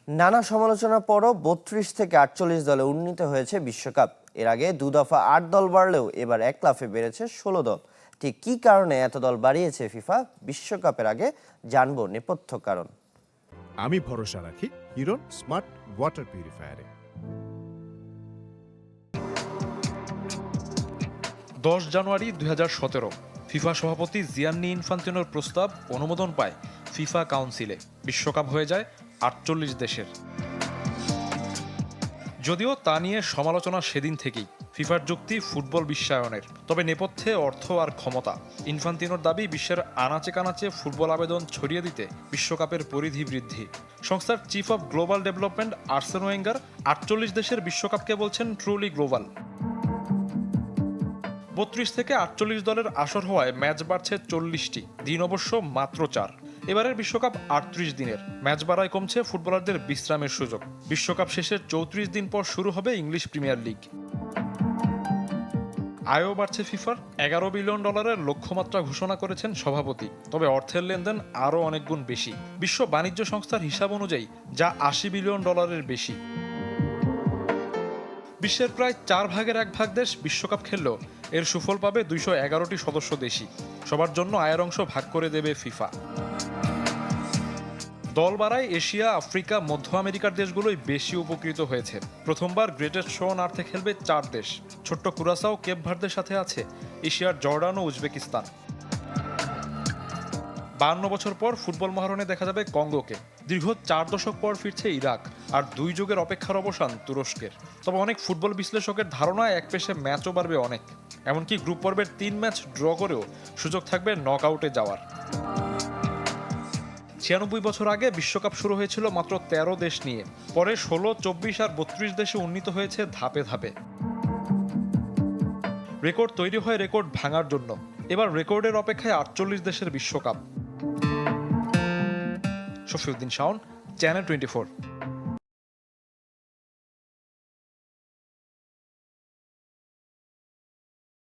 নানা সমালোচনার পরও ৩২ থেকে ৪৮ দলে উন্নীত হয়েছে বিশ্বকাপ। এর আগে ২ দফা ৮ দল বাড়লেও এবার এক লাফে বেড়েছে ১৬ দল। ঠিক কী কারণে এত দল বাড়িয়েছে ফিফা? বিশ্বকাপের আগে জানবো নেপথ্য কারণ। আমি ভরসা রাখি হিরোর স্মার্ট ওয়াটার পিউরিফায়ারে। ১০ জানুয়ারি ২০১৭ ফিফা সভাপতি জিয়ান্নি ইনফান্তিনোর প্রস্তাব অনুমোদন পায় ফিফা কাউন্সিলে। বিশ্বকাপ হয়ে যায় ৪৮ দেশের। যদিও তা নিয়ে সমালোচনা সেদিন থেকেই। ফিফার যুক্তি ফুটবল বিশ্বায়নের, তবে নেপথ্যে অর্থ আর ক্ষমতা। ইনফান্তিনোর দাবি বিশ্বের আনাচে কানাচে ফুটবল আবেদন ছড়িয়ে দিতে বিশ্বকাপের পরিধি বৃদ্ধি। সংস্থার chief of global development আর্সেন Wenger ৪৮ দেশের বিশ্বকাপকে বলছেন ট্রুলি গ্লোবাল। ৩২ থেকে ৪৮ দলের আসর হওয়ায় ম্যাচ বাড়ছে ৪০টি, দিন অবশ্য মাত্র ৪। এবারের বিশ্বকাপ ৩৮ দিনের। ম্যাচ বাড়ায় কমছে ফুটবলারদের বিশ্রামের সুযোগ। বিশ্বকাপ শেষের ৩৪ দিন পর শুরু হবে ইংলিশ প্রিমিয়ার লিগ। আয়ও বাড়ছে ফিফার। $11 বিলিয়ন লক্ষ্যমাত্রা ঘোষণা করেছেন সভাপতি, তবে অর্থের লেনদেন আরও অনেক গুণ বেশি। বিশ্ব বাণিজ্য সংস্থার হিসাব অনুযায়ী যা $80 বিলিয়ন বেশি। বিশ্বের প্রায় 1/4 দেশ বিশ্বকাপ খেললেও এর সুফল পাবে 211টি সদস্য দেশই। সবার জন্য আয়ের অংশ ভাগ করে দেবে ফিফা। দল বাড়ায় এশিয়া, আফ্রিকা, মধ্য আমেরিকার দেশগুলোই বেশি উপকৃত হয়েছে। প্রথমবার গ্রেটেস্ট শো অন আর্থে খেলবে 4 দেশ। ছোট্ট কুরাসাও, কেপ ভার্দের সাথে আছে এশিয়ার জর্ডান ও উজবেকিস্তান। 52 বছর পর ফুটবল মহারণে দেখা যাবে কঙ্গোকে। দীর্ঘ 4 দশক পর ফিরছে ইরাক, আর 2 যুগের অপেক্ষার অবসান তুরস্কের। তবে অনেক ফুটবল বিশ্লেষকের ধারণা এক পেশে ম্যাচও বাড়বে অনেক। এমনকি গ্রুপ পর্বের 3 ম্যাচ ড্র করেও সুযোগ থাকবে নকআউটে যাওয়ার। 96 বছর আগে বিশ্বকাপ শুরু হয়েছিল মাত্র 13 দেশ নিয়ে। পরে 16, 24 আর 32 দেশে উন্নীত হয়েছে ধাপে ধাপে। রেকর্ড তৈরি হয় রেকর্ড ভাঙার জন্য। এবার রেকর্ডের অপেক্ষায় 48 দেশের বিশ্বকাপ। শফিউদ্দিন শাওন, চ্যানেল 24।